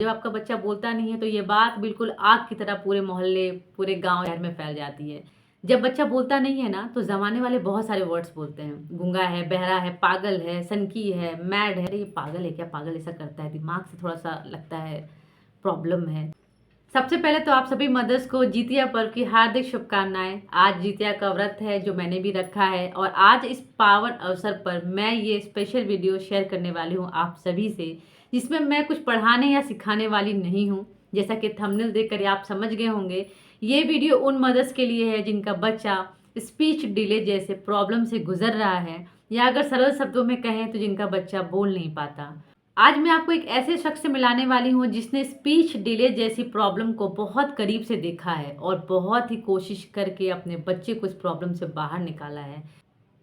जब आपका बच्चा बोलता नहीं है तो ये बात बिल्कुल आग की तरह पूरे मोहल्ले, पूरे गाँव शहर में फैल जाती है। जब बच्चा बोलता नहीं है ना तो ज़माने वाले बहुत सारे वर्ड्स बोलते हैं। गूंगा है, बहरा है, पागल है, सनकी है, मैड है। अरे ये पागल है क्या? पागल ऐसा करता है, दिमाग से थोड़ा-सा लगता है प्रॉब्लम है। सबसे पहले तो आप सभी मदर्स को जितिया पर्व की हार्दिक शुभकामनाएं। आज जितिया का व्रत है जो मैंने भी रखा है और आज इस पावन अवसर पर मैं ये स्पेशल वीडियो शेयर करने वाली हूँ आप सभी से, जिसमें मैं कुछ पढ़ाने या सिखाने वाली नहीं हूँ। जैसा कि थंबनेल देखकर आप समझ गए होंगे, ये वीडियो उन मदर्स के लिए है जिनका बच्चा स्पीच डिले जैसे प्रॉब्लम से गुजर रहा है, या अगर सरल शब्दों में कहें तो जिनका बच्चा बोल नहीं पाता। आज मैं आपको एक ऐसे शख्स से मिलाने वाली हूँ जिसने स्पीच डिले जैसी प्रॉब्लम को बहुत करीब से देखा है और बहुत ही कोशिश करके अपने बच्चे को इस प्रॉब्लम से बाहर निकाला है।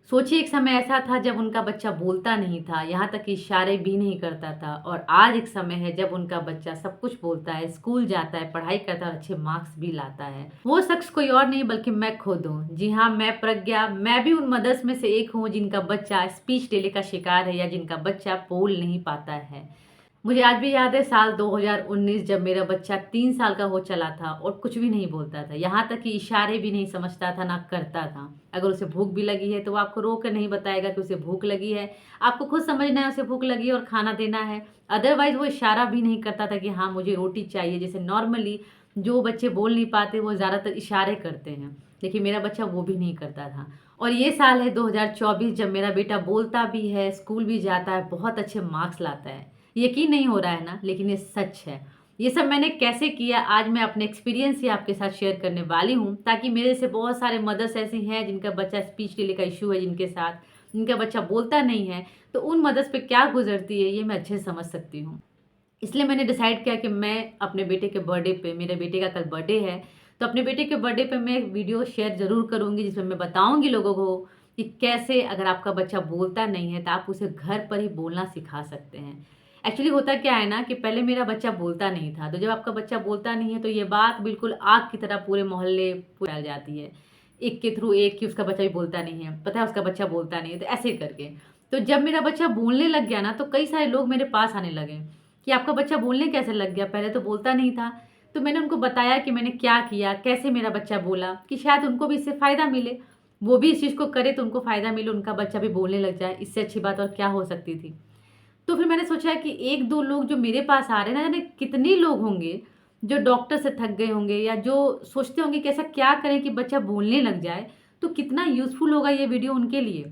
सोचिए, एक समय ऐसा था जब उनका बच्चा बोलता नहीं था, यहाँ तक कि इशारे भी नहीं करता था, और आज एक समय है जब उनका बच्चा सब कुछ बोलता है, स्कूल जाता है, पढ़ाई करता है और अच्छे मार्क्स भी लाता है। वो शख्स कोई और नहीं बल्कि मैं खुद हूँ। जी हाँ, मैं प्रज्ञा। मैं भी उन मदर्स में से एक हूँ जिनका बच्चा स्पीच डिले का शिकार है या जिनका बच्चा बोल नहीं पाता है। मुझे आज भी याद है साल 2019, जब मेरा बच्चा 3 साल का हो चला था और कुछ भी नहीं बोलता था। यहाँ तक कि इशारे भी नहीं समझता था, ना करता था। अगर उसे भूख भी लगी है तो वो आपको रोक कर नहीं बताएगा कि उसे भूख लगी है। आपको खुद समझना है उसे भूख लगी है और खाना देना है। अदरवाइज़ वो इशारा भी नहीं करता था कि हाँ, मुझे रोटी चाहिए। जैसे नॉर्मली जो बच्चे बोल नहीं पाते वो ज़्यादातर इशारे करते हैं, लेकिन मेरा बच्चा वो भी नहीं करता था। और ये साल है 2024, जब मेरा बेटा बोलता भी है, स्कूल भी जाता है, बहुत अच्छे मार्क्स लाता है। यकीन नहीं हो रहा है ना, लेकिन ये सच है। ये सब मैंने कैसे किया, आज मैं अपने एक्सपीरियंस ही आपके साथ शेयर करने वाली हूँ, ताकि मेरे से बहुत सारे मदर्स ऐसी हैं जिनका बच्चा स्पीच डिले का इशू है, जिनके साथ जिनका बच्चा बोलता नहीं है, तो उन मदर्स पे क्या गुजरती है ये मैं अच्छे से समझ सकती हूँ। इसलिए मैंने डिसाइड किया कि मैं अपने बेटे के बर्थडे पे, मेरे बेटे का कल बर्थडे है, तो अपने बेटे के बर्थडे पे मैं एक वीडियो शेयर ज़रूर करूँगी जिसमें मैं बताऊँगी लोगों को कि कैसे अगर आपका बच्चा बोलता नहीं है तो आप उसे घर पर ही बोलना सिखा सकते हैं। एक्चुअली होता क्या है ना कि पहले मेरा बच्चा बोलता नहीं था, तो जब आपका बच्चा बोलता नहीं है तो ये बात बिल्कुल आग की तरह पूरे मोहल्ले फैल जाती है। एक के थ्रू एक कि उसका बच्चा भी बोलता नहीं है, पता है उसका बच्चा बोलता नहीं है, तो ऐसे करके। तो जब मेरा बच्चा बोलने लग गया ना तो कई सारे लोग मेरे पास आने लगे कि आपका बच्चा बोलने कैसे लग गया, पहले तो बोलता नहीं था। तो मैंने उनको बताया कि मैंने क्या किया, कैसे मेरा बच्चा बोला, कि शायद उनको भी इससे फ़ायदा मिले, वो भी इस चीज़ को करे तो उनको फ़ायदा मिले, उनका बच्चा भी बोलने लग जाए। इससे अच्छी बात और क्या हो सकती थी। तो फिर मैंने सोचा कि 1-2 लोग जो मेरे पास आ रहे हैं ना, जाने कितने लोग होंगे जो डॉक्टर से थक गए होंगे या जो सोचते होंगे कि ऐसा क्या करें कि बच्चा बोलने लग जाए, तो कितना यूज़फुल होगा ये वीडियो उनके लिए।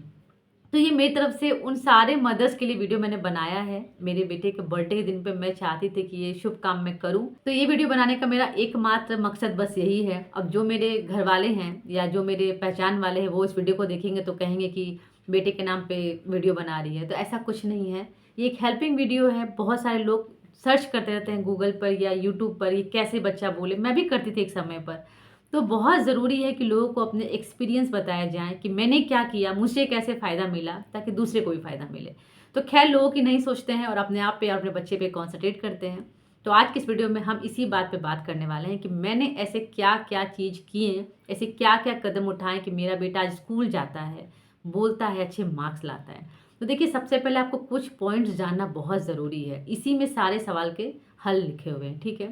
तो ये मेरी तरफ से उन सारे मदर्स के लिए वीडियो मैंने बनाया है। मेरे बेटे के बर्थडे के दिन पे मैं चाहती थी कि ये शुभ काम मैं करूँ। तो ये वीडियो बनाने का मेरा एकमात्र मकसद बस यही है। अब जो मेरे घर वाले हैं या जो मेरे पहचान वाले हैं वो इस वीडियो को देखेंगे तो कहेंगे कि बेटे के नाम पे वीडियो बना रही है, तो ऐसा कुछ नहीं है। ये एक हेल्पिंग वीडियो है। बहुत सारे लोग सर्च करते रहते हैं गूगल पर या यूट्यूब पर, ये कैसे बच्चा बोले। मैं भी करती थी एक समय पर। तो बहुत ज़रूरी है कि लोगों को अपने एक्सपीरियंस बताया जाए कि मैंने क्या किया, मुझे कैसे फ़ायदा मिला, ताकि दूसरे को भी फ़ायदा मिले। तो खैर, लोगों की नहीं सोचते हैं और अपने आप पे और अपने बच्चे पे कॉन्संट्रेट करते हैं। तो आज की इस वीडियो में हम इसी बात पे बात करने वाले हैं कि मैंने ऐसे क्या-क्या चीज़ किए, ऐसे क्या-क्या कदम उठाए कि मेरा बेटा आज स्कूल जाता है, बोलता है, अच्छे मार्क्स लाता है। तो देखिए, सबसे पहले आपको कुछ पॉइंट्स जानना बहुत ज़रूरी है। इसी में सारे सवाल के हल लिखे हुए हैं, ठीक है?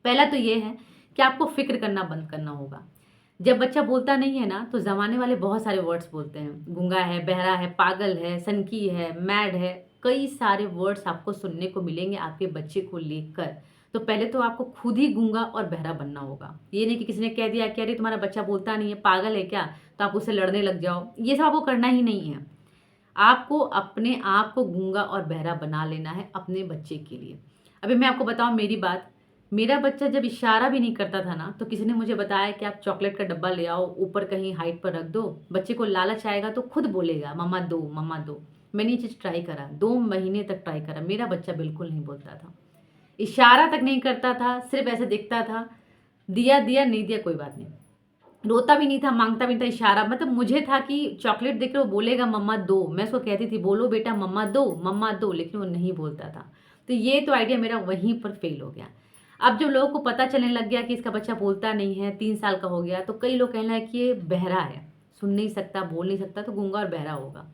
पहला तो ये है कि आपको फ़िक्र करना बंद करना होगा। जब बच्चा बोलता नहीं है ना, तो ज़माने वाले बहुत सारे वर्ड्स बोलते हैं। गूंगा है, बहरा है, पागल है, सनकी है, मैड है, कई सारे वर्ड्स आपको सुनने को मिलेंगे आपके बच्चे को लेकर। तो पहले तो आपको खुद ही गूंगा और बहरा बनना होगा। ये नहीं कि किसी ने कह दिया कि अरे तुम्हारा बच्चा बोलता नहीं है, पागल है क्या? तो आप उससे लड़ने लग जाओ। ये सब आपको करना ही नहीं है। आपको अपने आप को गूंगा और बहरा बना लेना है अपने बच्चे के लिए। अभी मैं आपको बताऊँ मेरी बात। मेरा बच्चा जब इशारा भी नहीं करता था ना, तो किसी ने मुझे बताया कि आप चॉकलेट का डब्बा ले आओ, ऊपर कहीं हाइट पर रख दो, बच्चे को लालच आएगा तो खुद बोलेगा मम्मा दो, मम्मा दो। मैंने ये चीज़ ट्राई करा, 2 महीने तक ट्राई करा, मेरा बच्चा बिल्कुल नहीं बोलता था। इशारा तक नहीं करता था, सिर्फ़ ऐसे दिखता था, दिया दिया, नहीं दिया कोई बात नहीं। रोता भी नहीं था, माँगता भी नहीं था, इशारा मतलब मुझे था कि चॉकलेट देख के वो बोलेगा मम्मा दो। मैं उसको कहती थी बोलो बेटा मम्मा दो, लेकिन वो नहीं बोलता था। तो ये तो आइडिया मेरा वहीं पर फ़ेल हो गया। अब जब लोगों को पता चलने लग गया कि इसका बच्चा बोलता नहीं है, 3 साल का हो गया, तो कई लोग कहने लगे कि ये बहरा है, सुन नहीं सकता, बोल नहीं सकता, तो गूंगा और बहरा होगा।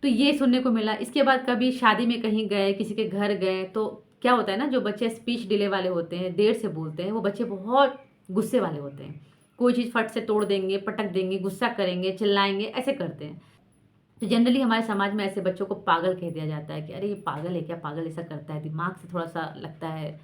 तो ये सुनने को मिला। इसके बाद कभी शादी में कहीं गए, किसी के घर गए, तो क्या होता है ना, जो बच्चे स्पीच डिले वाले होते हैं, देर से बोलते हैं, वो बच्चे बहुत गुस्से वाले होते हैं। कोई चीज़ फट से तोड़ देंगे, पटक देंगे, गुस्सा करेंगे, चिल्लाएँगे, ऐसे करते हैं। तो जनरली हमारे समाज में ऐसे बच्चों को पागल कह दिया जाता है कि अरे ये पागल है क्या, पागल ऐसा करता है, दिमाग से थोड़ा-सा लगता है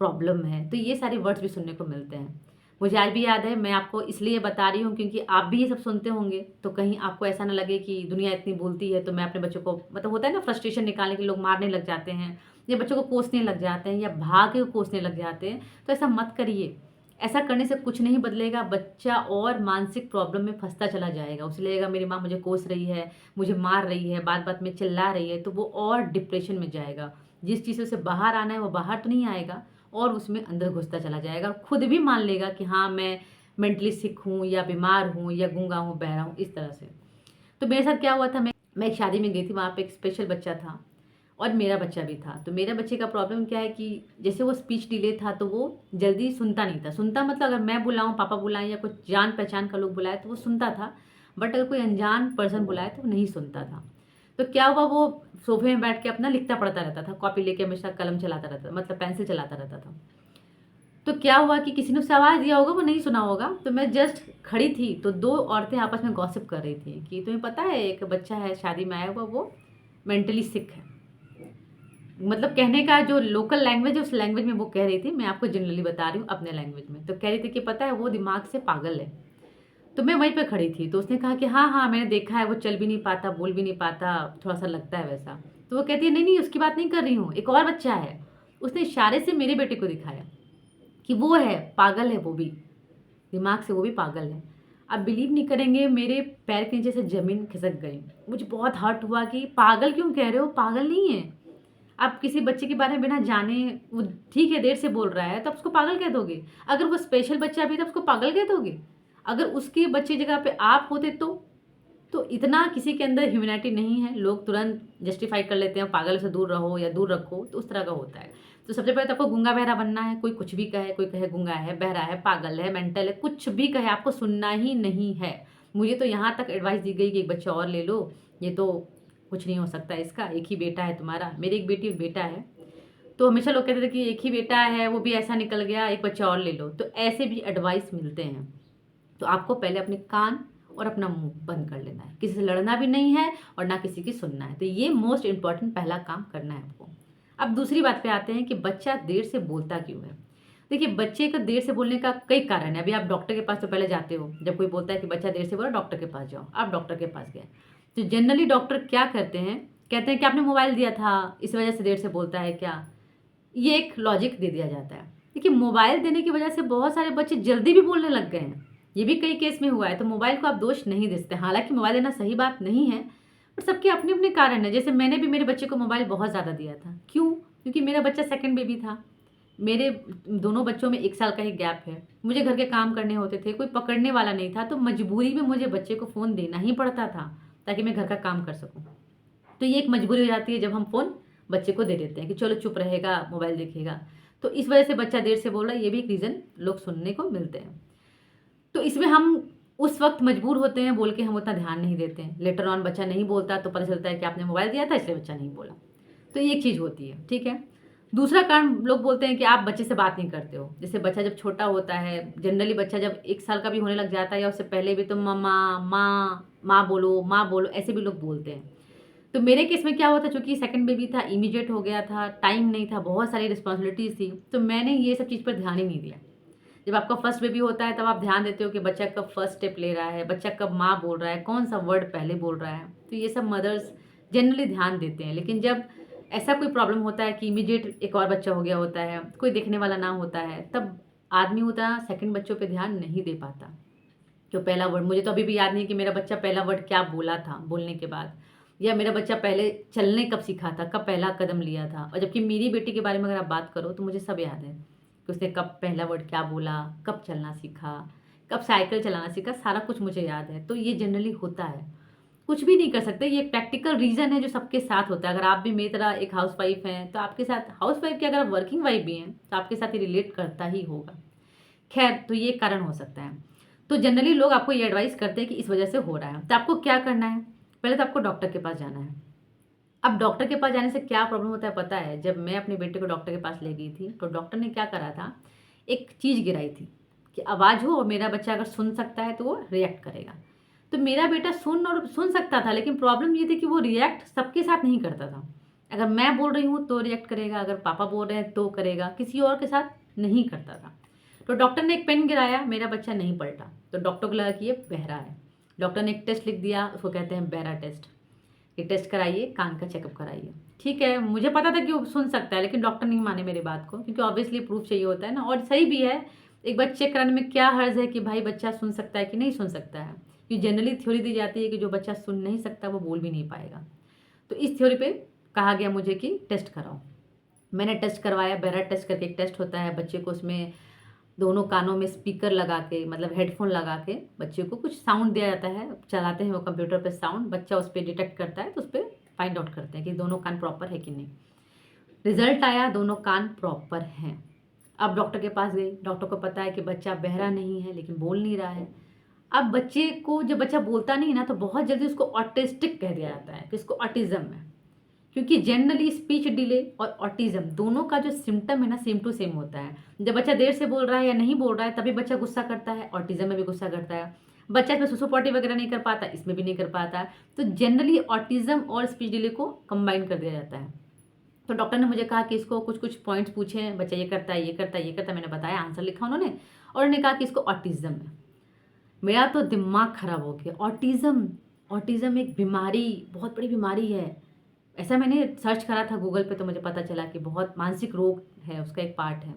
प्रॉब्लम है। तो ये सारे वर्ड्स भी सुनने को मिलते हैं। मुझे आज भी याद है, मैं आपको इसलिए बता रही हूँ क्योंकि आप भी ये सब सुनते होंगे, तो कहीं आपको ऐसा ना लगे कि दुनिया इतनी बोलती है तो मैं अपने बच्चों को, मतलब होता है ना फ्रस्ट्रेशन निकालने के लिए लोग मारने लग जाते हैं या बच्चों को कोसने लग जाते हैं या भाग के कोसने लग जाते हैं। तो ऐसा मत करिए। ऐसा करने से कुछ नहीं बदलेगा, बच्चा और मानसिक प्रॉब्लम में फँसता चला जाएगा। उसे लगेगा मेरी माँ मुझे कोस रही है, मुझे मार रही है, बात-बात में चिल्ला रही है, तो वो और डिप्रेशन में जाएगा। जिस चीज़ से उसे बाहर आना है वो बाहर तो नहीं आएगा और उसमें अंदर घुसता चला जाएगा और खुद भी मान लेगा कि हाँ, मैं मेंटली सिक हूँ या बीमार हूँ या गूंगा हूँ, बहरा हूँ, इस तरह से। तो मेरे साथ क्या हुआ था, मैं एक शादी में गई थी, वहाँ पे एक स्पेशल बच्चा था और मेरा बच्चा भी था। तो मेरे बच्चे का प्रॉब्लम क्या है कि जैसे वो स्पीच डिले था तो वो जल्दी सुनता नहीं था। सुनता मतलब अगर मैं बुलाऊँ, पापा बुलाएँ या कुछ जान-पहचान का लोग बुलाए तो वो सुनता था, बट अगर कोई अनजान पर्सन बुलाए तो वो नहीं सुनता था। तो क्या हुआ, वो सोफ़े में बैठ के अपना लिखता पढ़ता रहता था, कॉपी लेके हमेशा कलम चलाता रहता था, मतलब पेंसिल चलाता रहता था। तो क्या हुआ कि किसी ने उसे आवाज़ दिया होगा, वो नहीं सुना होगा, तो मैं जस्ट खड़ी थी, तो 2 औरतें आपस में गॉसिप कर रही थी कि तुम्हें पता है एक बच्चा है शादी में आया हुआ, वो मेंटली सिक है। मतलब कहने का जो लोकल लैंग्वेज है, उस लैंग्वेज में वो कह रही थी, मैं आपको जनरली बता रही हूँ अपने लैंग्वेज में। तो कह रही थी कि पता है वो दिमाग से पागल है। तो मैं वहीं पे खड़ी थी, तो उसने कहा कि हाँ, हाँ, मैंने देखा है, वो चल भी नहीं पाता, बोल भी नहीं पाता, थोड़ा-सा लगता है वैसा। तो वो कहती है नहीं, नहीं उसकी बात नहीं कर रही हूँ, एक और बच्चा है। उसने इशारे से मेरे बेटे को दिखाया कि वो है, पागल है वो भी, दिमाग से वो भी पागल है। आप बिलीव नहीं करेंगे, मेरे पैर के नीचे से ज़मीन खिसक गई। मुझे बहुत हर्ट हुआ कि पागल क्यों कह रहे हो? पागल नहीं है। आप किसी बच्चे के बारे में बिना जाने, वो ठीक है देर से बोल रहा है तो आप उसको पागल कह दोगे। अगर वो स्पेशल बच्चा भी है तो उसको पागल कह दोगे। अगर उसके बच्चे की जगह पे आप होते तो इतना किसी के अंदर ह्यूमैनिटी नहीं है, लोग तुरंत जस्टिफाई कर लेते हैं पागल से दूर रहो या दूर रखो, तो उस तरह का होता है। तो सबसे पहले तो आपको गूंगा बहरा बनना है। कोई कुछ भी कहे, कोई कहे गूंगा है, बहरा है, पागल है, मेंटल है, कुछ भी कहे, आपको सुनना ही नहीं है। मुझे तो यहाँ तक एडवाइस दी गई कि एक बच्चा और ले लो, ये तो कुछ नहीं हो सकता इसका, एक ही बेटा है तुम्हारा। मेरी एक बेटी एक बेटा है, तो हमेशा लोग कहते थे कि एक ही बेटा है, वो भी ऐसा निकल गया, एक बच्चा और ले लो। तो ऐसे भी एडवाइस मिलते हैं। तो आपको पहले अपने कान और अपना मुंह बंद कर लेना है, किसी से लड़ना भी नहीं है और ना किसी की सुनना है। तो ये मोस्ट इंपॉर्टेंट पहला काम करना है आपको। अब दूसरी बात पे आते हैं कि बच्चा देर से बोलता क्यों है। देखिए, बच्चे का देर से बोलने का कई कारण है। अभी आप डॉक्टर के पास तो पहले जाते हो, जब कोई बोलता है कि बच्चा देर से बोला, डॉक्टर के पास जाओ, आप डॉक्टर के पास गए। तो जनरली डॉक्टर क्या करते हैं, कहते हैं कि आपने मोबाइल दिया था, इस वजह से देर से बोलता है क्या। ये एक लॉजिक दे दिया जाता है। देखिए, मोबाइल देने की वजह से बहुत सारे बच्चे जल्दी भी बोलने लग गए हैं। ये भी कई केस में हुआ है, तो मोबाइल को आप दोष नहीं दे सकते। हालाँकि मोबाइल देना सही बात नहीं है, पर सबके अपने-अपने कारण हैं। जैसे मैंने भी मेरे बच्चे को मोबाइल बहुत ज़्यादा दिया था। क्यों? क्योंकि मेरा बच्चा सेकंड बेबी था। मेरे दोनों बच्चों में 1 साल का ही गैप है। मुझे घर के काम करने होते थे, कोई पकड़ने वाला नहीं था, तो मजबूरी में मुझे बच्चे को फ़ोन देना ही पड़ता था, ताकि मैं घर का काम कर सकूँ। तो ये एक मजबूरी हो जाती है जब हम फ़ोन बच्चे को दे देते हैं कि चलो चुप रहेगा, मोबाइल देखेगा। तो इस वजह से बच्चा देर से बोल रहा है, ये भी एक रीज़न लोग सुनने को मिलते हैं। तो इसमें हम उस वक़्त मजबूर होते हैं बोल के, हम उतना ध्यान नहीं देते हैं। लेटर ऑन बच्चा नहीं बोलता तो पता चलता है कि आपने मोबाइल दिया था इसलिए बच्चा नहीं बोला। तो ये एक चीज़ होती है, ठीक है। दूसरा कारण लोग बोलते हैं कि आप बच्चे से बात नहीं करते हो। जैसे बच्चा जब छोटा होता है, जनरली बच्चा जब 1 साल का भी होने लग जाता है या उससे पहले भी, तो मम्मा, माँ बोलो, ऐसे भी लोग बोलते हैं। तो मेरे केस में क्या हुआ था, चूँकि सेकंड बेबी था, इमीडिएट हो गया था, टाइम नहीं था, बहुत सारी रिस्पॉन्सिबिलिटीज़ थी, तो मैंने ये सब चीज़ पर ध्यान ही नहीं दिया। जब आपका फर्स्ट बेबी होता है तब आप ध्यान देते हो कि बच्चा कब फर्स्ट स्टेप ले रहा है, बच्चा कब माँ बोल रहा है, कौन-सा वर्ड पहले बोल रहा है। तो ये सब मदर्स जनरली ध्यान देते हैं। लेकिन जब ऐसा कोई प्रॉब्लम होता है कि इमीडिएट एक और बच्चा हो गया होता है, कोई देखने वाला ना होता है, तब आदमी उतना सेकंड बच्चों पे ध्यान नहीं दे पाता। जो पहला वर्ड, मुझे तो अभी भी याद नहीं कि मेरा बच्चा पहला वर्ड क्या बोला था बोलने के बाद, या मेरा बच्चा पहले चलने कब सीखा था, कब पहला कदम लिया था। और जबकि मेरी बेटी के बारे में अगर आप बात करो तो मुझे सब याद है कि उसने कब पहला वर्ड क्या बोला, कब चलना सीखा, कब साइकिल चलाना सीखा, सारा कुछ मुझे याद है। तो ये जनरली होता है, कुछ भी नहीं कर सकते, ये एक प्रैक्टिकल रीज़न है जो सबके साथ होता है। अगर आप भी मेरी तरह एक हाउसवाइफ हैं तो आपके साथ, हाउसवाइफ की अगर आप वर्किंग वाइफ भी हैं तो आपके साथ ये रिलेट करता ही होगा। खैर, तो ये कारण हो सकता है। तो जनरली लोग आपको ये एडवाइस करते हैं कि इस वजह से हो रहा है। तो आपको क्या करना है? पहले तो आपको डॉक्टर के पास जाना है। अब डॉक्टर के पास जाने से क्या प्रॉब्लम होता है पता है? जब मैं अपने बेटे को डॉक्टर के पास ले गई थी, तो डॉक्टर ने क्या करा था, एक चीज़ गिराई थी कि आवाज़ हो और मेरा बच्चा अगर सुन सकता है तो वो रिएक्ट करेगा। तो मेरा बेटा सुन सकता था, लेकिन प्रॉब्लम ये थी कि वो रिएक्ट सबके साथ नहीं करता था। अगर मैं बोल रही हूँ तो रिएक्ट करेगा, अगर पापा बोल रहे हैं तो करेगा, किसी और के साथ नहीं करता था। तो डॉक्टर ने एक पेन गिराया, मेरा बच्चा नहीं पलटा, तो डॉक्टर को लगा कि ये बहरा है। डॉक्टर ने एक टेस्ट लिख दिया, उसको कहते हैं बहरा टेस्ट। ये टेस्ट कराइए, कान का चेकअप कराइए। ठीक है, मुझे पता था कि वो सुन सकता है, लेकिन डॉक्टर नहीं माने मेरी बात को, क्योंकि ऑब्वियसली प्रूफ चाहिए होता है ना, और सही भी है। एक बार चेक कराने में क्या हर्ज है कि भाई बच्चा सुन सकता है कि नहीं सुन सकता है, क्योंकि जनरली थ्योरी दी जाती है कि जो बच्चा सुन नहीं सकता वो बोल भी नहीं पाएगा। तो इस थ्योरी पे कहा गया मुझे कि टेस्ट कराओ। मैंने टेस्ट करवाया, बेरा टेस्ट करके एक टेस्ट होता है, बच्चे को उसमें दोनों कानों में स्पीकर लगा के, मतलब हेडफोन लगा के बच्चे को कुछ साउंड दिया जाता है, चलाते हैं वो कंप्यूटर पे साउंड, बच्चा उस पर डिटेक्ट करता है, तो उस पर फाइंड आउट करते हैं कि दोनों कान प्रॉपर है कि नहीं। रिजल्ट आया, दोनों कान प्रॉपर हैं। अब डॉक्टर के पास गई, डॉक्टर को पता है कि बच्चा बहरा नहीं है लेकिन बोल नहीं रहा है। अब बच्चे को, जब बच्चा बोलता नहीं ना, तो बहुत जल्दी उसको ऑटिस्टिक कह दिया जाता है कि इसको ऑटिज्म है, क्योंकि जनरली स्पीच डिले और ऑटिज्म दोनों का जो सिम्टम है ना, सेम टू सेम होता है। जब बच्चा देर से बोल रहा है या नहीं बोल रहा है तभी बच्चा गुस्सा करता है, ऑटिज्म में भी गुस्सा करता है। बच्चा इसमें सुसु पॉटी वगैरह नहीं कर पाता, इसमें भी नहीं कर पाता। तो जनरली ऑटिज्म और स्पीच डिले को कंबाइन कर दिया जाता है। तो डॉक्टर ने मुझे कहा कि इसको कुछ कुछ पॉइंट्स पूछे हैं, बच्चा ये करता है, ये करता है, ये करता है, मैंने बताया, आंसर लिखा उन्होंने, और उन्होंने कहा कि इसको ऑटिज्म है। मेरा तो दिमाग खराब हो गया। ऑटिज्म, ऑटिज्म एक बीमारी, बहुत बड़ी बीमारी है। ऐसा मैंने सर्च करा था गूगल पे, तो मुझे पता चला कि बहुत मानसिक रोग है, उसका एक पार्ट है।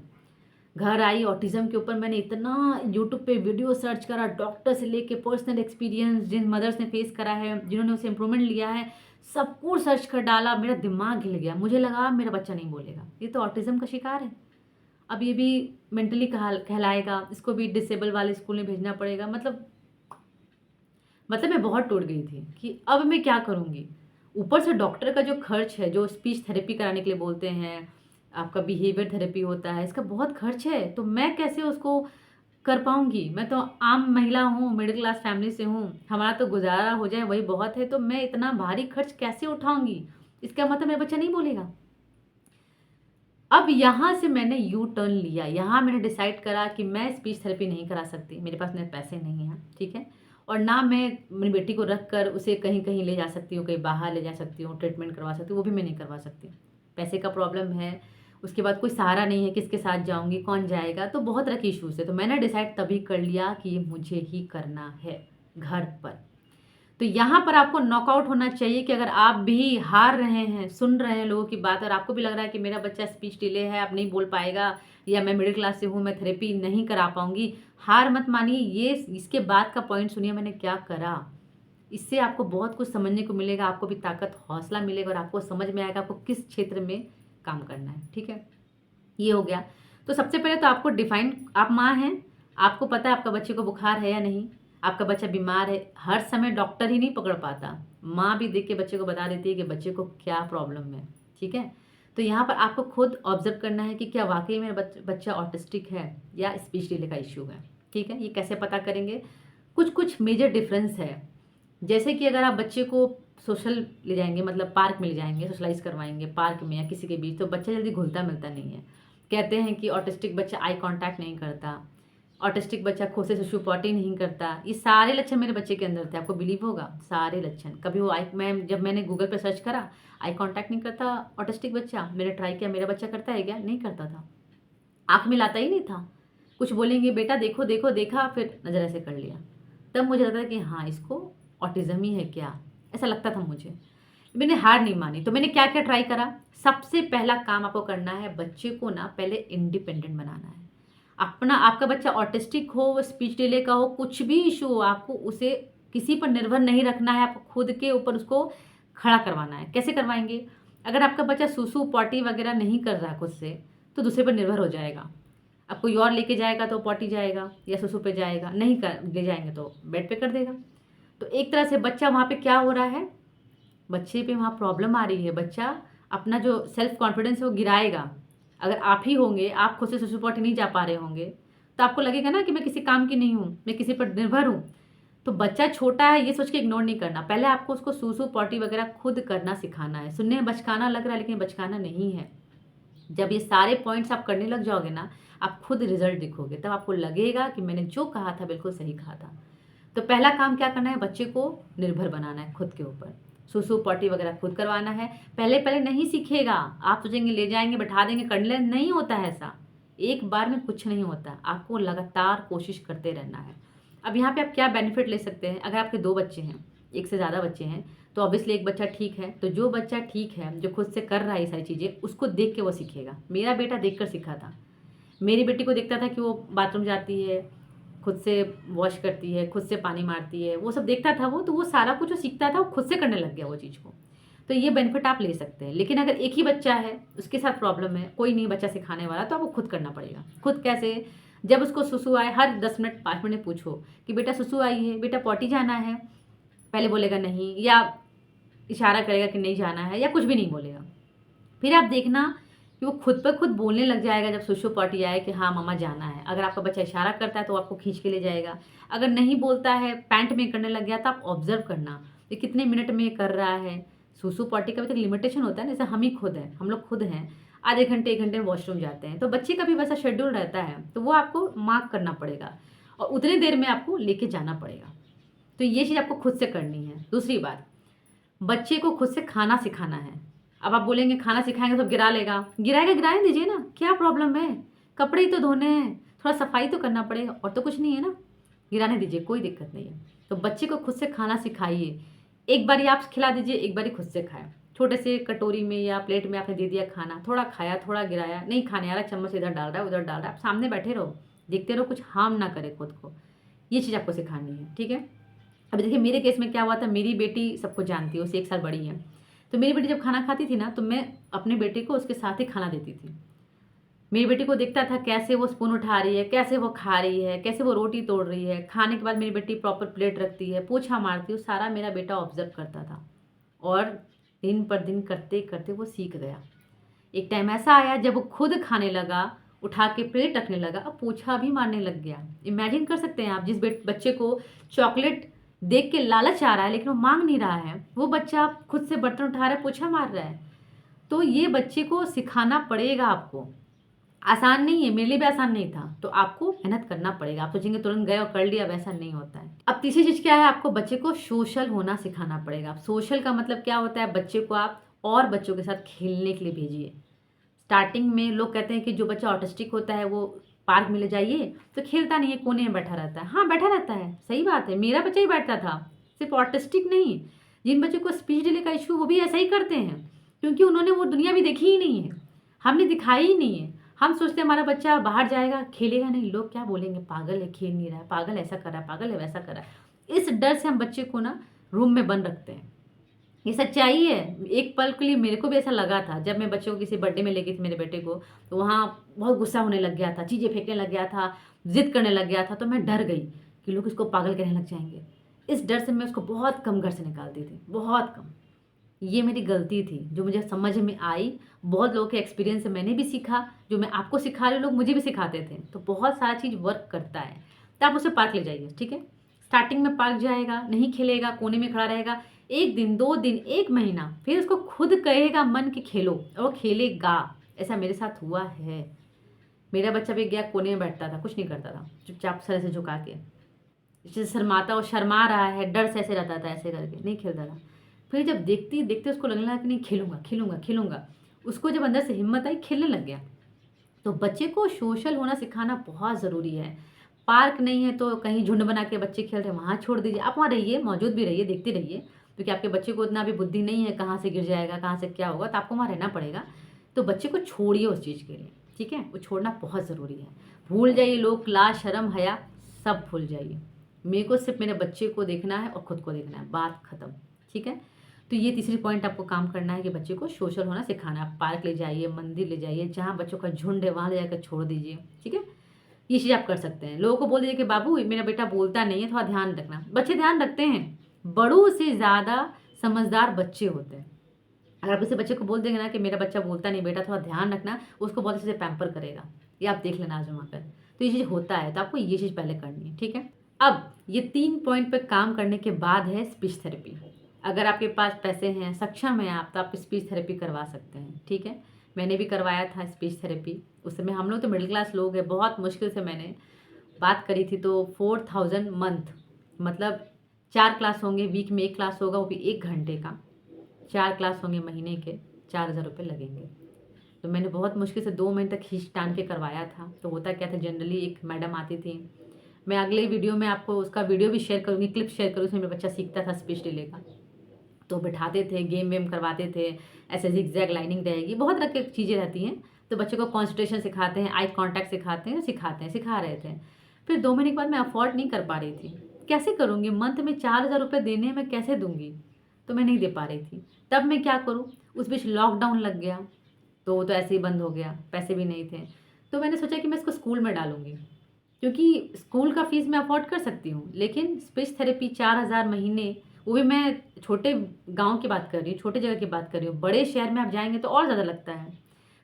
घर आई, ऑटिज्म के ऊपर मैंने इतना यूट्यूब पे वीडियो सर्च करा, डॉक्टर से लेके पर्सनल एक्सपीरियंस जिन मदर्स ने फेस करा है, जिन्होंने उसे इम्प्रूवमेंट लिया है, सब कुछ सर्च कर डाला। मेरा दिमाग हिल गया, मुझे लगा मेरा बच्चा नहीं बोलेगा, ये तो ऑटिज्म का शिकार है, अब ये भी मेंटली कहलाएगा, इसको भी डिसेबल वाले स्कूल में भेजना पड़ेगा। मतलब मैं बहुत टूट गई थी कि अब मैं क्या करूँगी। ऊपर से डॉक्टर का जो खर्च है, जो स्पीच थेरेपी कराने के लिए बोलते हैं, आपका बिहेवियर थेरेपी होता है, इसका बहुत खर्च है, तो मैं कैसे उसको कर पाऊँगी। मैं तो आम महिला हूँ, मिडिल क्लास फैमिली से हूँ, हमारा तो गुजारा हो जाए वही बहुत है, तो मैं इतना भारी खर्च कैसे उठाऊँगी। इसका मतलब मेरा बच्चा नहीं बोलेगा। अब यहाँ से मैंने यू टर्न लिया, यहाँ मैंने डिसाइड करा कि मैं स्पीच थेरेपी नहीं करा सकती, मेरे पास में पैसे नहीं हैं, ठीक है, और ना मैं मेरी बेटी को रख कर उसे कहीं कहीं ले जा सकती हूँ, कहीं बाहर ले जा सकती हूँ, ट्रीटमेंट करवा सकती हूँ, वो भी मैं नहीं करवा सकती। पैसे का प्रॉब्लम है, उसके बाद कोई सहारा नहीं है, किसके साथ जाऊँगी, कौन जाएगा, तो बहुत तरह के इशूज़ है। तो मैंने डिसाइड तभी कर लिया कि ये मुझे ही करना है घर पर। तो यहाँ पर आपको नॉकआउट होना चाहिए कि अगर आप भी हार रहे हैं, सुन रहे हैं लोगों की बात, और आपको भी लग रहा है कि मेरा बच्चा स्पीच डिले है, अब नहीं बोल पाएगा, या मैं मिडिल क्लास से हूँ, मैं थेरेपी नहीं करा पाऊंगी, हार मत मानिए। ये इसके बाद का पॉइंट सुनिए मैंने क्या करा। इससे आपको बहुत कुछ समझने को मिलेगा, आपको भी ताकत हौसला मिलेगा, और आपको समझ में आएगा आपको किस क्षेत्र में काम करना है, ठीक है। ये हो गया। तो सबसे पहले तो आपको डिफाइन, आप माँ हैं, आपको पता है आपका बच्चे को बुखार है या नहीं, आपका बच्चा बीमार है। हर समय डॉक्टर ही नहीं पकड़ पाता, माँ भी देख के बच्चे को बता देती है कि बच्चे को क्या प्रॉब्लम है, ठीक है। तो यहाँ पर आपको खुद ऑब्जर्व करना है कि क्या वाकई मेरा बच्चा ऑटिस्टिक है या स्पीच डिले का इश्यू है, ठीक है। ये कैसे पता करेंगे, कुछ कुछ मेजर डिफरेंस है। जैसे कि अगर आप बच्चे को सोशल ले जाएंगे, मतलब पार्क में ले जाएंगे, सोशलाइज करवाएंगे पार्क में या किसी के बीच, तो बच्चा जल्दी घुलता मिलता नहीं है। कहते हैं कि ऑटिस्टिक बच्चा आई कांटेक्ट नहीं करता, ऑटिस्टिक बच्चा खुद से सुसु पॉटी नहीं करता। ये सारे लक्षण मेरे बच्चे के अंदर थे, आपको बिलीव होगा, सारे लक्षण। कभी वो जब मैंने गूगल पे सर्च करा, आई कांटेक्ट नहीं करता ऑटिस्टिक बच्चा, मैंने ट्राई किया, मेरा बच्चा करता है क्या, नहीं करता था, आँख मिलाता ही नहीं था। कुछ बोलेंगे बेटा देखो देखो, देखा, फिर नज़र ऐसे कर लिया। तब मुझे लगता था कि हाँ, इसको ऑटिज्म ही है क्या, ऐसा लगता था मुझे। मैंने हार नहीं मानी, तो मैंने क्या क्या ट्राई करा। सबसे पहला काम आपको करना है, बच्चे को ना पहले इंडिपेंडेंट बनाना है। अपना, आपका बच्चा ऑटिस्टिक हो, स्पीच डिले का हो, कुछ भी इशू हो, आपको उसे किसी पर निर्भर नहीं रखना है, आपको खुद के ऊपर उसको खड़ा करवाना है। कैसे करवाएंगे, अगर आपका बच्चा सुसु पॉटी वगैरह नहीं कर रहा खुद से, तो दूसरे पर निर्भर हो जाएगा। अब कोई और लेके जाएगा तो पॉटी जाएगा या सुसु पे जाएगा, नहीं कर ले जाएंगे तो बेड पे कर देगा। तो एक तरह से बच्चा वहाँ पे क्या हो रहा है, बच्चे पे वहाँ प्रॉब्लम आ रही है, बच्चा अपना जो सेल्फ कॉन्फिडेंस है वो गिराएगा। अगर आप ही होंगे, आप खुद से सुसु पॉटी नहीं जा पा रहे होंगे, तो आपको लगेगा ना कि मैं किसी काम की नहीं हूँ, मैं किसी पर निर्भर हूँ। तो बच्चा छोटा है ये सोच के इग्नोर नहीं करना, पहले आपको उसको सूसू पॉटी वगैरह खुद करना सिखाना है। सुनने में बचकाना लग रहा है लेकिन बचकाना नहीं है। जब ये सारे पॉइंट्स आप करने लग जाओगे ना, आप खुद रिजल्ट दिखोगे, तब आपको लगेगा कि मैंने जो कहा था बिल्कुल सही कहा था। तो पहला काम क्या करना है, बच्चे को निर्भर बनाना है खुद के ऊपर। सूसू पॉटी वगैरह खुद करवाना है। पहले पहले नहीं सीखेगा, आप सोचेंगे ले जाएंगे बैठा देंगे कर ले, नहीं होता है ऐसा। एक बार में कुछ नहीं होता, आपको लगातार कोशिश करते रहना है। अब यहाँ पे आप क्या बेनिफिट ले सकते हैं, अगर आपके 2 बच्चे हैं, एक से ज़्यादा बच्चे हैं, तो ऑब्वियसली एक बच्चा ठीक है, तो जो बच्चा ठीक है, जो खुद से कर रहा है ये सारी चीज़ें, उसको देख के वो सीखेगा। मेरा बेटा देख कर सीखा था। मेरी बेटी को देखता था कि वो बाथरूम जाती है, खुद से वॉश करती है, खुद से पानी मारती है, वो सब देखता था वो, तो वो सारा कुछ जो सीखता था वो खुद से करने लग गया वो चीज़ को। तो ये बेनिफिट आप ले सकते हैं। लेकिन अगर एक ही बच्चा है, उसके साथ प्रॉब्लम है, कोई नहीं बच्चा सिखाने वाला, तो आपको खुद करना पड़ेगा। खुद कैसे, जब उसको सुसु आए हर 10 मिनट 5 मिनट पूछो कि बेटा सुसु आई है, बेटा पॉटी जाना है, पहले बोलेगा नहीं, या इशारा करेगा कि नहीं जाना है, या कुछ भी नहीं बोलेगा। फिर आप देखना कि वो खुद पर खुद बोलने लग जाएगा जब सुसु पॉटी आए कि हाँ मम्मा जाना है। अगर आपका बच्चा इशारा करता है तो आपको खींच के ले जाएगा। अगर नहीं बोलता है, पैंट में करने लग गया, तो आप ऑब्जर्व करना ये कितने मिनट में कर रहा है। सुसु पॉटी का भी तो लिमिटेशन होता है, जैसे हम ही खुद हैं, हम लोग खुद हैं आधे घंटे 1 घंटे में वॉशरूम जाते हैं, तो बच्चे का भी वैसा शेड्यूल रहता है, तो वो आपको मार्क करना पड़ेगा और उतनी देर में आपको लेके जाना पड़ेगा। तो ये चीज़ आपको खुद से करनी है। दूसरी बात, बच्चे को खुद से खाना सिखाना है। अब आप बोलेंगे खाना सिखाएंगे तो गिरा लेगा, गिराएगा गिराने दीजिए ना, क्या प्रॉब्लम है, कपड़े ही तो धोने हैं, थोड़ा सफाई तो करना पड़ेगा, और तो कुछ नहीं है ना, गिराने दीजिए, कोई दिक्कत नहीं है। तो बच्चे को खुद से खाना सिखाइए। एक बारी आप खिला दीजिए, एक बारी खुद से खाए। छोटे से कटोरी में या प्लेट में आपने दे दिया खाना, थोड़ा खाया थोड़ा गिराया, नहीं खाने आ रहा, चम्मच इधर डाल रहा है उधर डाल रहा है, आप सामने बैठे रहो, देखते रहो, कुछ हार्म ना करे खुद को। ये चीज़ आपको सिखानी है, ठीक है। अभी देखिए मेरे केस में क्या हुआ था, मेरी बेटी सबको जानती है, उससे 1 साल बड़ी है। तो मेरी बेटी जब खाना खाती थी ना, तो मैं अपने बेटे को उसके साथ ही खाना देती थी। मेरी बेटी को देखता था कैसे वो स्पून उठा रही है, कैसे वो खा रही है, कैसे वो रोटी तोड़ रही है, खाने के बाद मेरी बेटी प्रॉपर प्लेट रखती है, पोछा मारती है, वो सारा मेरा बेटा ऑब्जर्व करता था। और दिन पर दिन करते करते वो सीख गया। एक टाइम ऐसा आया जब वो खुद खाने लगा, उठा के प्लेट रखने लगा, अब पोछा भी मारने लग गया। इमेजिन कर सकते हैं आप, जिस बच्चे को चॉकलेट देख के लालच आ रहा है लेकिन वो मांग नहीं रहा है, वो बच्चा खुद से बर्तन उठा रहा है, पोछा मार रहा है। तो ये बच्चे को सिखाना पड़ेगा आपको। आसान नहीं है, मेरे लिए भी आसान नहीं था, तो आपको मेहनत करना पड़ेगा। आप सोचेंगे तुरंत गए और कर लिया, वैसा नहीं होता है। अब तीसरी चीज़ क्या है, आपको बच्चे को सोशल होना सिखाना पड़ेगा। अब सोशल का मतलब क्या होता है, बच्चे को आप और बच्चों के साथ खेलने के लिए भेजिए। स्टार्टिंग में लोग कहते हैं कि जो बच्चा ऑटिस्टिक होता है वो पार्क में ले जाइए, तो खेलता नहीं है, कोने में बैठा रहता है। हाँ बैठा रहता है, सही बात है, मेरा बच्चा ही बैठता था। सिर्फ ऑटिस्टिक नहीं, जिन बच्चों को स्पीच डिले का इशू, वो भी ऐसा ही करते हैं, क्योंकि उन्होंने वो दुनिया भी देखी ही नहीं है, हमने दिखाई ही नहीं है। हम सोचते हैं हमारा बच्चा बाहर जाएगा खेलेगा नहीं, लोग क्या बोलेंगे, पागल है, खेल नहीं रहा है, पागल ऐसा कर रहा है, पागल है वैसा कर रहा है। इस डर से हम बच्चे को ना रूम में बंद रखते हैं। ये सच्चाई है। एक पल के लिए मेरे को भी ऐसा लगा था, जब मैं बच्चों को किसी बर्थडे में ले गई थी मेरे बेटे को, तो वहाँ बहुत गुस्सा होने लग गया था, चीज़ें फेंकने लग गया था, जिद करने लग गया था, तो मैं डर गई कि लोग इसको पागल कहने लग जाएंगे। इस डर से मैं उसको बहुत कम घर से निकालती थी, बहुत कम। ये मेरी गलती थी जो मुझे समझ में आई। बहुत लोगों के एक्सपीरियंस से मैंने भी सीखा, जो मैं आपको सिखा रही हूँ लोग मुझे भी सिखाते थे, तो बहुत सारा चीज़ वर्क करता है। तो आप उसे पार्क ले जाइए, ठीक है। स्टार्टिंग में पार्क जाएगा, नहीं खेलेगा, कोने में खड़ा रहेगा, 1 दिन 2 दिन 1 महीना, फिर उसको खुद कहेगा मन कि खेलो, और वो खेलेगा। ऐसा मेरे साथ हुआ है। मेरा बच्चा भी गया कोने में बैठता था, कुछ नहीं करता था, चुपचाप सर से झुका के, जैसे शर्माता, वो शर्मा रहा है, डर से ऐसे रहता था, ऐसे करके नहीं खेलता था। फिर जब देखते देखते उसको लगने लगा कि नहीं खेलूंगा खेलूंगा खेलूंगा, उसको जब अंदर से हिम्मत आई, खेलने लग गया। तो बच्चे को सोशल होना सिखाना बहुत ज़रूरी है। पार्क नहीं है तो कहीं झुंड बना के बच्चे खेल रहे हैं, वहाँ छोड़ दीजिए, आप वहाँ रहिए, मौजूद भी रहिए, देखते रहिए, क्योंकि आपके बच्चे को इतना भी बुद्धि नहीं है कहाँ से गिर जाएगा, कहाँ से क्या होगा, तो आपको वहाँ रहना पड़ेगा। तो बच्चे को छोड़िए उस चीज़ के लिए, ठीक है, वो छोड़ना बहुत ज़रूरी है। भूल जाइए लोग, लाज शर्म हया सब भूल जाइए। मेरे को सिर्फ मेरे बच्चे को देखना है और ख़ुद को देखना है, बात ख़त्म, ठीक है। तो ये तीसरी पॉइंट आपको काम करना है कि बच्चे को सोशल होना सिखाना है। आप पार्क ले जाइए, मंदिर ले जाइए, जहाँ बच्चों का झुंड है वहाँ ले जाकर छोड़ दीजिए, ठीक है। ये चीज़ आप कर सकते हैं। लोगों को बोल दीजिए कि बाबू मेरा बेटा बोलता नहीं है, थोड़ा ध्यान रखना। बच्चे ध्यान रखते हैं, बड़ों से ज़्यादा समझदार बच्चे होते हैं। अगर आप किसी बच्चे को बोल देंगे ना कि मेरा बच्चा बोलता नहीं, बेटा थोड़ा ध्यान रखना, उसको बहुत अच्छे से पैम्पर करेगा। ये आप देख लेना आजमा कर। तो ये चीज़ होता है, तो आपको ये चीज़ पहले करनी है, ठीक है। अब ये 3 पॉइंट पे काम करने के बाद है स्पीच थेरेपी। अगर आपके पास पैसे हैं, सक्षम हैं आप, तो आप स्पीच थेरेपी करवा सकते हैं, ठीक है? मैंने भी करवाया था स्पीच थेरेपी। उस समय हम लोग तो मिडिल क्लास लोग हैं, बहुत मुश्किल से मैंने बात करी थी, तो 4000 मंथ, मतलब 4 क्लास होंगे, वीक में 1 क्लास होगा, वो भी 1 घंटे का। 4 क्लास होंगे महीने के, 4000 रुपये लगेंगे। तो मैंने बहुत मुश्किल से 2 महीने तक खींच-तान के करवाया था। तो होता क्या था, जनरली एक मैडम आती थी, मैं अगले वीडियो में आपको उसका वीडियो भी शेयर करूँगी, क्लिप शेयर करूँगी, उसमें मेरा बच्चा सीखता था स्पीच डिले का। तो बिठाते थे, गेम वेम करवाते थे, ऐसे ज़िगज़ैग लाइनिंग रहेगी, बहुत तरह की चीज़ें रहती हैं। तो बच्चे को कंसंट्रेशन सिखाते हैं, आई कॉन्टैक्ट सिखाते हैं, सिखा रहे थे। फिर 2 महीने के बाद मैं अफ़ोर्ड नहीं कर पा रही थी। कैसे करूँगी? मंथ में 4000 रुपए देने हैं, मैं कैसे दूँगी? तो मैं नहीं दे पा रही थी। तब मैं क्या करूँ? उस बीच लॉकडाउन लग गया, तो वो तो ऐसे ही बंद हो गया, पैसे भी नहीं थे। तो मैंने सोचा कि मैं इसको स्कूल में डालूँगी, क्योंकि स्कूल का फ़ीस मैं अफ़ोर्ड कर सकती हूँ, लेकिन स्पीच थेरेपी 4000 महीने, वो भी मैं छोटे गाँव की बात कर रही हूँ, छोटे जगह की बात कर रही हूँ। बड़े शहर में आप जाएँगे तो और ज़्यादा लगता है।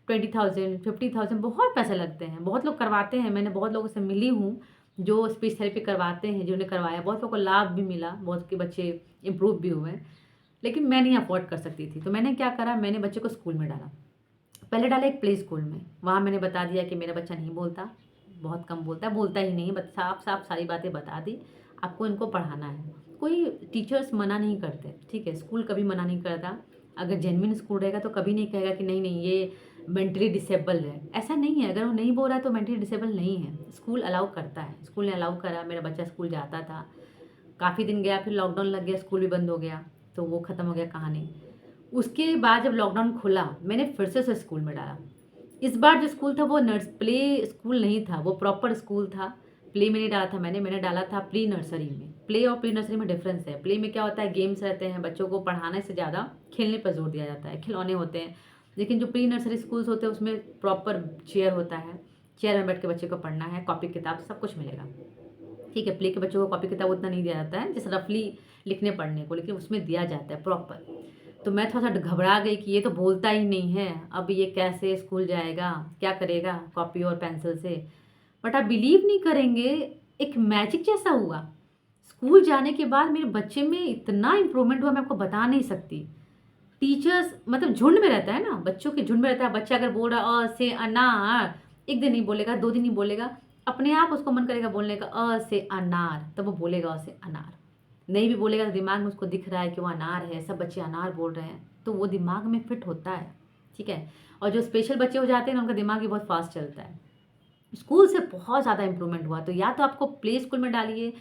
20,000 50,000 बहुत पैसे लगते हैं। बहुत लोग करवाते हैं, मैंने बहुत लोगों से मिली हूँ, जो स्पीच थेरेपी करवाते हैं, जिन्होंने करवाया। बहुत लोगों को लाभ भी मिला, बहुत के बच्चे इम्प्रूव भी हुए। लेकिन मैं नहीं अफ़ोर्ड कर सकती थी, तो मैंने क्या करा, मैंने बच्चे को स्कूल में डाला। पहले डाला एक प्ले स्कूल में, वहाँ मैंने बता दिया कि मेरा बच्चा नहीं बोलता, बहुत कम बोलता है, बोलता ही नहीं है, बस साफ-साफ सारी बातें बता दी, आपको इनको पढ़ाना है। कोई टीचर्स मना नहीं करते, ठीक है? स्कूल कभी मना नहीं करता, अगर जेन्युइन स्कूल रहेगा तो कभी नहीं कहेगा कि नहीं-नहीं ये मेंटली डिसेबल है, ऐसा नहीं है, अगर वो नहीं बोल रहा है तो मेंटली डिसेबल नहीं है, स्कूल अलाउ करता है। स्कूल ने अलाउ करा, मेरा बच्चा स्कूल जाता था, काफ़ी दिन गया, फिर लॉकडाउन लग गया, स्कूल भी बंद हो गया, तो वो ख़त्म हो गया कहानी। उसके बाद जब लॉकडाउन खुला, मैंने फिर से उसे स्कूल में डाला। इस बार जो स्कूल था वो प्ले स्कूल नहीं था, वो प्रॉपर स्कूल था। प्ले में नहीं डाला था मैंने डाला था प्री नर्सरी में। प्ले और प्री नर्सरी में डिफरेंस है। प्ले में क्या होता है, गेम्स रहते हैं, बच्चों को पढ़ाने से ज़्यादा खेलने पर जोर दिया जाता है, खिलौने होते हैं। लेकिन जो प्री नर्सरी स्कूल्स होते हैं उसमें प्रॉपर चेयर होता है, चेयर में बैठ के बच्चे को पढ़ना है, कॉपी किताब सब कुछ मिलेगा। ठीक है, प्ले के बच्चों को कॉपी किताब उतना नहीं दिया जाता है, जैसे रफली लिखने पढ़ने को, लेकिन उसमें दिया जाता है प्रॉपर। तो मैं थोड़ा-सा घबरा गई कि ये तो बोलता ही नहीं है, अब ये कैसे स्कूल जाएगा, क्या करेगा कॉपी और पेंसिल से। बट आप बिलीव नहीं करेंगे, एक मैजिक जैसा हुआ। स्कूल जाने के बाद मेरे बच्चे में इतना इम्प्रूवमेंट हुआ, मैं आपको बता नहीं सकती। टीचर्स मतलब झुंड में रहता है ना, बच्चों के झुंड में रहता है, बच्चा अगर बोल रहा है अ से अनार, 1 दिन नहीं बोलेगा, 2 दिन नहीं बोलेगा, अपने आप उसको मन करेगा बोलने का अ से अनार, तब वो बोलेगा अ से अनार। नहीं भी बोलेगा तो दिमाग में उसको दिख रहा है कि वो अनार है, सब बच्चे अनार बोल रहे हैं, तो वो दिमाग में फिट होता है, ठीक है? और जो स्पेशल बच्चे हो जाते हैं ना, उनका दिमाग भी बहुत फास्ट चलता है। स्कूल से बहुत ज़्यादा इम्प्रूवमेंट हुआ, तो या तो आपको प्ले स्कूल में डालिए,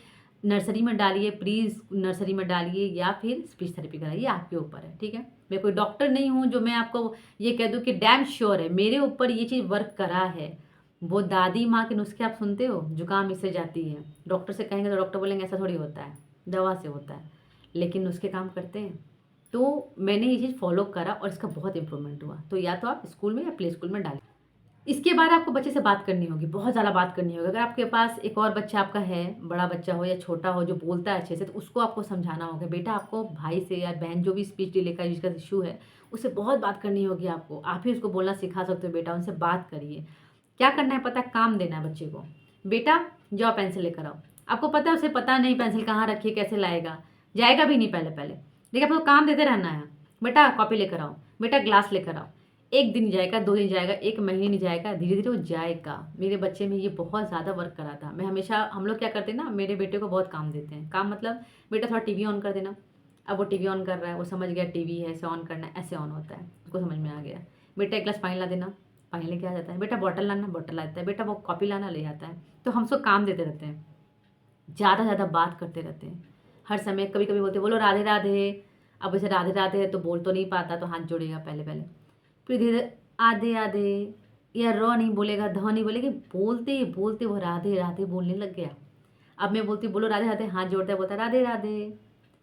नर्सरी में डालिए, प्री नर्सरी में डालिए, या फिर स्पीच थेरेपी कराइए, आपके ऊपर है, ठीक है? मैं कोई डॉक्टर नहीं हूँ जो मैं आपको ये कह दूँ कि डैम श्योर है, मेरे ऊपर ये चीज़ वर्क करा है। वो दादी माँ के नुस्खे आप सुनते हो, जुकाम इससे जाती है, डॉक्टर से कहेंगे तो डॉक्टर बोलेंगे ऐसा थोड़ी होता है, दवा से होता है, लेकिन नुस्खे काम करते हैं। तो मैंने ये चीज़ फॉलो करा और इसका बहुत इम्प्रूवमेंट हुआ। तो या तो आप स्कूल में या प्ले स्कूल में डालिए। इसके बाद आपको बच्चे से बात करनी होगी, बहुत ज़्यादा बात करनी होगी। अगर आपके पास एक और बच्चा आपका है, बड़ा बच्चा हो या छोटा हो जो बोलता है अच्छे से, तो उसको आपको समझाना होगा, बेटा आपको भाई से या बहन जो भी स्पीच डिले का जिसका इश्यू है, उससे बहुत बात करनी होगी आपको। आप ही उसको बोलना सिखा सकते हो, बेटा उनसे बात करिए। क्या करना है पता है? काम देना है बच्चे को। बेटा जाओ पेंसिल लेकर आओ। आपको पता है उसे पता नहीं पेंसिल कहाँ रखी है, कैसे लाएगा, जाएगा भी नहीं पहले-पहले। लेकिन आपको काम देते रहना है। बेटा कॉपी लेकर आओ, बेटा ग्लास लेकर आओ। 1 दिन जाएगा, 2 दिन जाएगा, 1 महीने नहीं जाएगा, धीरे-धीरे वो जाएगा। मेरे बच्चे में ये बहुत ज़्यादा वर्क करा था। मैं हमेशा हम लोग क्या करते हैं ना, मेरे बेटे को बहुत काम देते हैं। काम मतलब बेटा थोड़ा टीवी ऑन कर देना। अब वो टीवी ऑन कर रहा है, वो समझ गया टीवी है, ऐसे ऑन करना है, ऐसे ऑन होता है, उसको समझ में आ गया। बेटा 1 ग्लास पानी ला देना, पानी लेके आ जाता है। बेटा बॉटल लाना, बॉटल ला देता है। बेटा वो कॉपी लाना, ले आता है। तो हम उसको काम देते रहते हैं। ज़्यादा से ज़्यादा बात करते रहते हैं। हर समय कभी-कभी बोलते हैं, बोलो राधे-राधे। अब उसे राधे-राधे है तो बोल तो नहीं पाता, तो हाथ जोड़ेगा पहले-पहले। फिर धीरे आधे-आधे, या र नहीं बोलेगा, ध नहीं बोलेगा, बोलते-बोलते वो राधे-राधे बोलने लग गया। अब मैं बोलती हूँ, बोलो राधे-राधे, हाथ जोड़ता है, बोलता है राधे-राधे,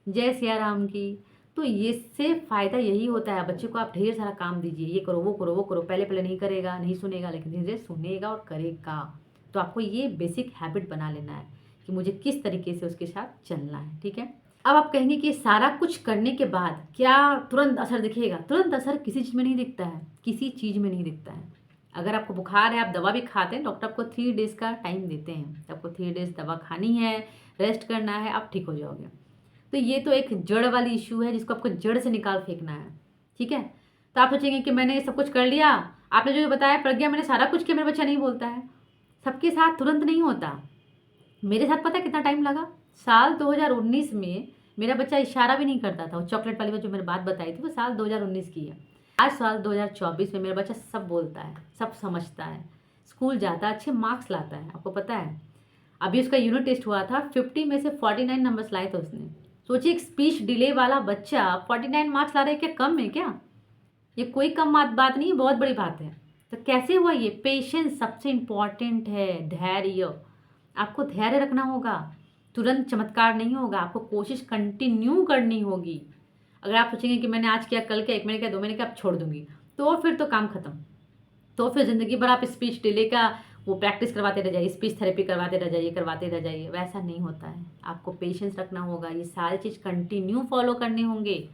जय सिया राम की। तो इससे फ़ायदा यही होता है, बच्चे को आप ढेर सारा काम दीजिए, ये करो, वो करो, वो करो। पहले-पहले नहीं करेगा, नहीं सुनेगा, लेकिन धीरे-धीरे सुनेगा और करेगा। तो आपको ये बेसिक हैबिट बना लेना है कि मुझे किस तरीके से उसके साथ चलना है, ठीक है? अब आप कहेंगे कि सारा कुछ करने के बाद क्या तुरंत असर दिखेगा? तुरंत असर किसी चीज़ में नहीं दिखता है, किसी चीज़ में नहीं दिखता है। अगर आपको बुखार है, आप दवा भी खाते हैं, डॉक्टर आपको 3 डेज़ का टाइम देते हैं, आपको 3 डेज़ दवा खानी है, रेस्ट करना है, आप ठीक हो जाओगे। तो ये तो एक जड़ वाली इश्यू है जिसको आपको जड़ से निकाल फेंकना है, ठीक है। तो आप सोचेंगे कि मैंने ये सब कुछ कर लिया, आपने जो बताया प्रज्ञा मैंने सारा कुछ किया, मेरा बच्चा नहीं बोलता है। सबके साथ तुरंत नहीं होता। मेरे साथ पता है कितना टाइम लगा? साल 2019 में मेरा बच्चा इशारा भी नहीं करता था। वो चॉकलेट वाली जो मैंने बात बताई थी वो साल 2019 की है। आज साल 2024 में मेरा बच्चा सब बोलता है, सब समझता है, स्कूल जाता है, अच्छे मार्क्स लाता है। आपको पता है अभी उसका यूनिट टेस्ट हुआ था, 50 में से 49 नंबर्स लाए थे उसने। सोचिए एक स्पीच डिले वाला बच्चा 49 मार्क्स ला रहा है, क्या कम है क्या? ये कोई कम बात नहीं है, बहुत बड़ी बात है। तो कैसे हुआ ये? पेशेंस सबसे इम्पॉर्टेंट है, धैर्य। आपको धैर्य रखना होगा, तुरंत चमत्कार नहीं होगा, आपको कोशिश कंटिन्यू करनी होगी। अगर आप सोचेंगे कि मैंने आज किया, कल किया, 1 महीने किया, 2 महीने किया, आप छोड़ दूंगी, तो फिर तो काम खत्म। तो फिर ज़िंदगी भर आप स्पीच डिले का वो प्रैक्टिस करवाते रह जाइए, स्पीच थेरेपी करवाते रह जाइए। वैसा नहीं होता है। आपको पेशेंस रखना होगा, ये सारी चीज़ कंटिन्यू फॉलो करने होंगे,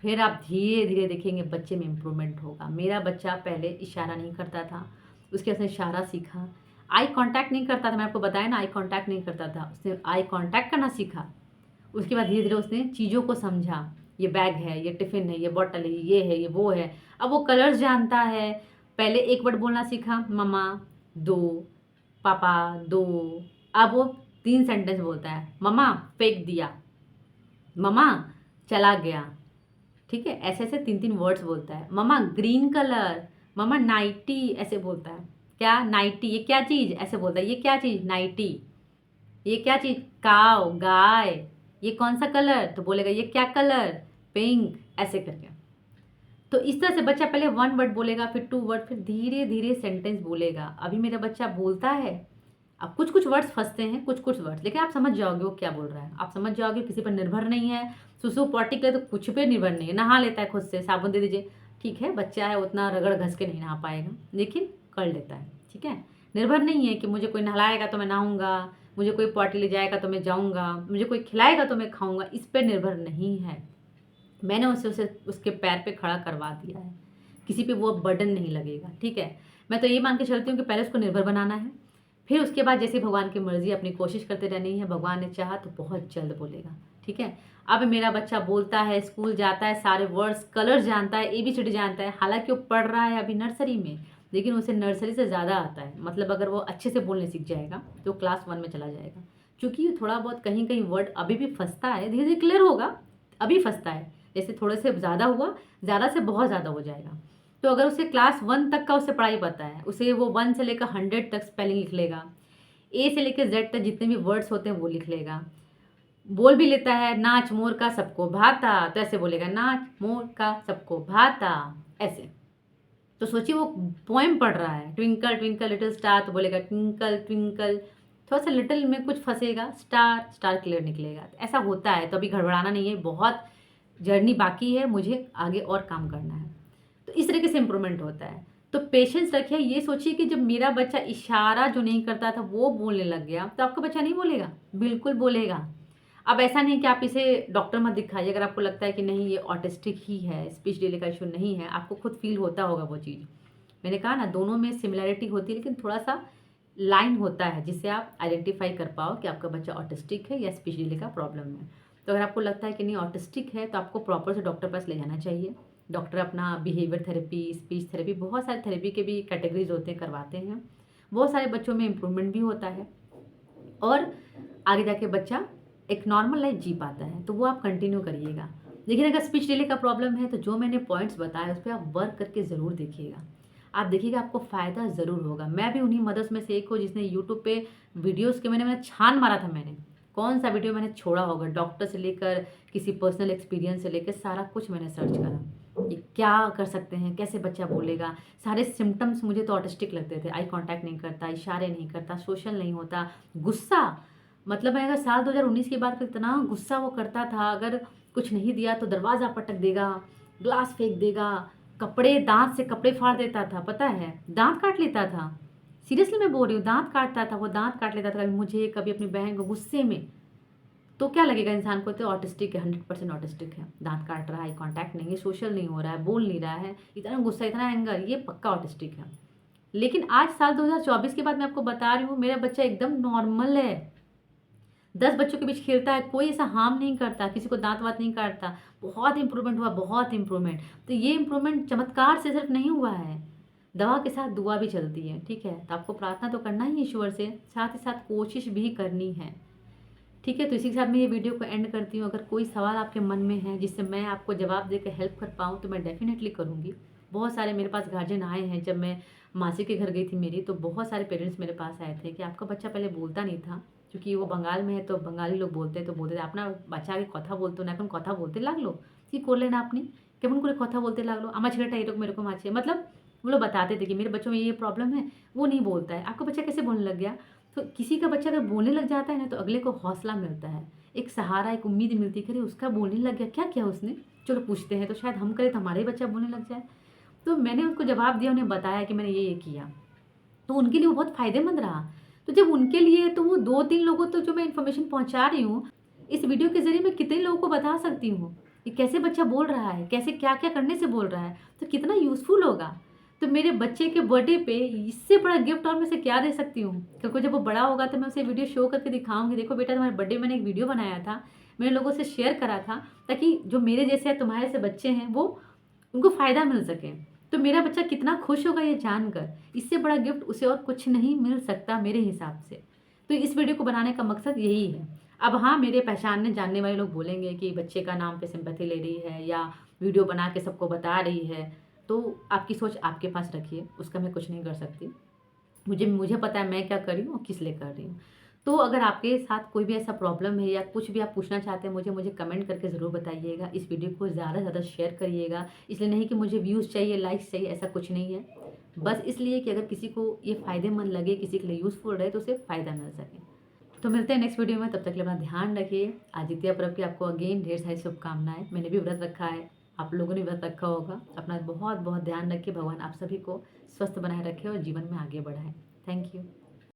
फिर आप धीरे धीरे देखेंगे बच्चे में इम्प्रूवमेंट होगा। मेरा बच्चा पहले इशारा नहीं करता था, उसके उसने इशारा सीखा। आई कांटेक्ट नहीं करता था, मैं आपको बताया ना, आई कांटेक्ट नहीं करता था, उसने आई कांटेक्ट करना सीखा। उसके बाद धीरे धीरे उसने चीज़ों को समझा, ये बैग है, ये टिफ़िन है, ये बॉटल है, ये है, ये वो है। अब वो कलर्स जानता है। पहले एक वर्ड बोलना सीखा, मम्मा, दो, पापा, दो। अब वो 3 सेंटेंस बोलता है, मम्मा फेंक दिया, मम्मा चला गया, ठीक है। ऐसे ऐसे 3 वर्ड्स बोलता है। मम्मा ग्रीन कलर, मम्मा नाइटी, ऐसे बोलता है। क्या नाइटी? ये क्या चीज़? ऐसे बोलता है। ये क्या चीज़? नाइटी। ये क्या चीज़? काव, गाय। ये कौन सा कलर? तो बोलेगा ये क्या कलर? पिंक, ऐसे करके। तो इस तरह से बच्चा पहले 1 वर्ड बोलेगा, फिर 2 वर्ड, फिर धीरे धीरे सेंटेंस बोलेगा। अभी मेरा बच्चा बोलता है। अब कुछ कुछ वर्ड्स फंसते हैं, कुछ कुछ वर्ड्स, लेकिन आप समझ जाओगे वो क्या बोल रहा है। आप समझ जाओगे, किसी पर निर्भर नहीं है। सुसु पॉटी के लिए तो कुछ पे निर्भर नहीं है, नहा लेता है खुद से, साबुन दे दीजिए, ठीक है। बच्चा है, उतना रगड़ घस के नहीं नहा पाएगा, लेकिन कर लेता है, ठीक है। निर्भर नहीं है कि मुझे कोई नहलाएगा तो मैं नहाऊंगा, मुझे कोई पॉटी ले जाएगा तो मैं जाऊंगा, मुझे कोई खिलाएगा तो मैं खाऊंगा, इस पर निर्भर नहीं है। मैंने उसे उसके पैर पे खड़ा करवा दिया है, किसी पे वो बर्डन नहीं लगेगा, ठीक है। मैं तो ये मान के चलती हूँ कि पहले उसको निर्भर बनाना है, फिर उसके बाद जैसे भगवान की मर्जी, अपनी कोशिश करते रहनी है। भगवान ने चाहा तो बहुत जल्द बोलेगा, ठीक है। अब मेरा बच्चा बोलता है, स्कूल जाता है, सारे वर्ड्स कलर्स जानता है, ABCD जानता है। हालांकि वो पढ़ रहा है अभी नर्सरी में, लेकिन उसे नर्सरी से ज़्यादा आता है। मतलब अगर वो अच्छे से बोलने सीख जाएगा तो क्लास 1 में चला जाएगा। क्योंकि थोड़ा बहुत कहीं कहीं वर्ड अभी भी फंसता है, धीरे धीरे क्लियर होगा, अभी फंसता है। जैसे थोड़े से ज़्यादा हुआ, ज़्यादा से बहुत ज़्यादा हो जाएगा। तो अगर उसे क्लास 1 तक का उसे पढ़ाई पता है, उसे वो 1 से लेकर 100 तक स्पेलिंग लिख लेगा, A से लेकर Z तक जितने भी वर्ड्स होते हैं वो लिख लेगा। बोल भी लेता है, नाच मोर का सबको भाता, तो ऐसे बोलेगा, नाच मोर का सबको भाता, ऐसे। तो सोचिए वो पोएम पढ़ रहा है, ट्विंकल ट्विंकल लिटिल स्टार, तो बोलेगा ट्विंकल ट्विंकल। थोड़ा सा लिटिल में कुछ फंसेगा, स्टार स्टार क्लियर निकलेगा। ऐसा होता है, तो अभी घबराना नहीं है, बहुत जर्नी बाकी है, मुझे आगे और काम करना है। तो इस तरीके से इम्प्रूवमेंट होता है। तो पेशेंस रखिए। ये सोचिए कि जब मेरा बच्चा इशारा जो नहीं करता था वो बोलने लग गया, तो आपका बच्चा नहीं बोलेगा? बिल्कुल बोलेगा। अब ऐसा नहीं कि आप इसे डॉक्टर मत दिखाइए। अगर आपको लगता है कि नहीं ये ऑटिस्टिक ही है, स्पीच डिले का इशू नहीं है, आपको खुद फील होता होगा वो चीज़। मैंने कहा ना, दोनों में सिमिलैरिटी होती है, लेकिन थोड़ा सा लाइन होता है जिससे आप आइडेंटिफाई कर पाओ कि आपका बच्चा ऑटिस्टिक है या स्पीच डिले का प्रॉब्लम है। तो अगर आपको लगता है कि नहीं ऑटिस्टिक है, तो आपको प्रॉपर से डॉक्टर पास ले जाना चाहिए। डॉक्टर अपना बिहेवियर थेरेपी, स्पीच थेरेपी, बहुत सारे थेरेपी के भी कैटेगरीज होते हैं, करवाते हैं। बहुत सारे बच्चों में इम्प्रूवमेंट भी होता है और आगे जाके बच्चा एक नॉर्मल लाइफ जी पाता है। तो वो आप कंटिन्यू करिएगा। लेकिन अगर स्पीच डिले का प्रॉब्लम है, तो जो मैंने पॉइंट्स बताए उस पर आप वर्क करके ज़रूर देखिएगा। आप देखिएगा आपको फ़ायदा ज़रूर होगा। मैं भी उन्हीं मदर्स में से एक हूँ जिसने यूट्यूब पे वीडियोस के मैंने छान मारा था। मैंने कौन सा वीडियो मैंने छोड़ा होगा, डॉक्टर से लेकर किसी पर्सनल एक्सपीरियंस से लेकर सारा कुछ मैंने सर्च करा, ये क्या कर सकते हैं, कैसे बच्चा बोलेगा। सारे सिम्टम्स मुझे तो ऑटिस्टिक लगते थे। आई कांटेक्ट नहीं करता, इशारे नहीं करता, सोशल नहीं होता, गुस्सा, मतलब मैं अगर साल 2019 की बात करूँ, इतना गुस्सा वो करता था। अगर कुछ नहीं दिया तो दरवाज़ा पटक देगा, ग्लास फेंक देगा, कपड़े, दांत से कपड़े फाड़ देता था, पता है, दांत काट लेता था। सीरियसली मैं बोल रही हूँ, दांत काटता था वो, दांत काट लेता था, कभी मुझे, कभी अपनी बहन को, गुस्से में। तो क्या लगेगा इंसान को, तो ऑटिस्टिक है, 100% ऑटिस्टिक है। दांत काट रहा है, आई कॉन्टैक्ट नहीं है, सोशल नहीं हो रहा है, बोल नहीं रहा है, इतना गुस्सा, इतना एंगर, ये पक्का ऑटिस्टिक है। लेकिन आज साल 2024 के बाद मैं आपको बता रही हूँ, मेरा बच्चा एकदम नॉर्मल है। 10 बच्चों के बीच खेलता है, कोई ऐसा हार्म नहीं करता, किसी को दाँत-वात नहीं काटता। बहुत इम्प्रूवमेंट हुआ, बहुत इम्प्रूवमेंट। तो ये इम्प्रूवमेंट चमत्कार से सिर्फ नहीं हुआ है, दवा के साथ दुआ भी चलती है, ठीक है? तो आपको प्रार्थना तो करना ही है ईश्वर से, साथ ही साथ कोशिश भी करनी है, ठीक है? तो इसी के साथ मैं ये वीडियो को एंड करती हूँ। अगर कोई सवाल आपके मन में है जिससे मैं आपको जवाब देकर हेल्प कर पाऊँ तो मैं डेफ़िनेटली करूँगी। बहुत सारे मेरे पास गार्जियन आए हैं, जब मैं मासी के घर गई थी मेरी, तो बहुत सारे पेरेंट्स मेरे पास आए थे कि आपका बच्चा पहले बोलता नहीं था, क्योंकि वो बंगाल में है तो बंगाली लोग बोलते हैं, तो बोलते थे আপনার বাচ্চাকে কথা বলতো না এখন কথা বলতে লাগলো, কি করলেন আপনি, কেমন করে কথা বলতে লাগলো, আমার ছেলেটা এরকম এরকম আছে। मतलब वो लोग बताते थे कि मेरे बच्चों में ये प्रॉब्लम है, वो नहीं बोलता है, आपका बच्चा कैसे बोलने लग गया। तो किसी का बच्चा अगर बोलने लग जाता है ना, तो अगले को हौसला मिलता है, एक सहारा, एक उम्मीद मिलती है कि अरे उसका बोलने लग गया, क्या किया उसने, चलो पूछते हैं, तो शायद हम करें तो हमारा ही बच्चा बोलने लग जाए। तो मैंने उनको जवाब दिया, उन्हें बताया कि मैंने ये किया, तो उनके लिए वो बहुत फ़ायदेमंद रहा। तो जब उनके लिए, तो वो 2-3 लोगों तक जो मैं इन्फॉर्मेशन पहुँचा रही हूँ, इस वीडियो के ज़रिए मैं कितने लोगों को बता सकती हूँ कि कैसे बच्चा बोल रहा है, कैसे क्या-क्या करने से बोल रहा है, तो कितना यूज़फुल होगा। तो मेरे बच्चे के बर्थडे पे इससे बड़ा गिफ्ट और मैं उसे क्या दे सकती हूँ? कल को जब वो बड़ा होगा तो मैं उसे वीडियो शो करके दिखाऊँगी, देखो बेटा तुम्हारे बर्थडे में मैंने एक वीडियो बनाया था, मैंने लोगों से शेयर करा था, ताकि जो मेरे जैसे तुम्हारे से बच्चे हैं वो उनको फ़ायदा मिल सके। तो मेरा बच्चा कितना खुश होगा ये जानकर, इससे बड़ा गिफ्ट उसे और कुछ नहीं मिल सकता मेरे हिसाब से। तो इस वीडियो को बनाने का मकसद यही है। अब हाँ, मेरे पहचानने जानने वाले लोग बोलेंगे कि बच्चे का नाम पे सिंपैथी ले रही है या वीडियो बना के सबको बता रही है, तो आपकी सोच आपके पास रखिए, उसका मैं कुछ नहीं कर सकती। मुझे मुझे पता है मैं क्या कर रही हूँ और किस लिए कर रही हूँ। तो अगर आपके साथ कोई भी ऐसा प्रॉब्लम है या कुछ भी आप पूछना चाहते हैं मुझे, मुझे कमेंट करके ज़रूर बताइएगा। इस वीडियो को ज़्यादा से ज़्यादा शेयर करिएगा। इसलिए नहीं कि मुझे व्यूज़ चाहिए, लाइक्स चाहिए, ऐसा कुछ नहीं है। बस इसलिए कि अगर किसी को ये फ़ायदेमंद लगे, किसी के लिए यूज़फुल रहे, तो उसे फ़ायदा मिल सके। तो मिलते हैं नेक्स्ट वीडियो में, तब तक के लिए अपना ध्यान रखिए। आदित्य पर्व की आपको अगेन ढेर सारी शुभकामनाएँ। मैंने भी व्रत रखा है, आप लोगों ने व्रत रखा होगा। अपना बहुत-बहुत ध्यान रखिए। भगवान आप सभी को स्वस्थ बनाए रखे और जीवन में आगे बढ़ाएँ। Thank you.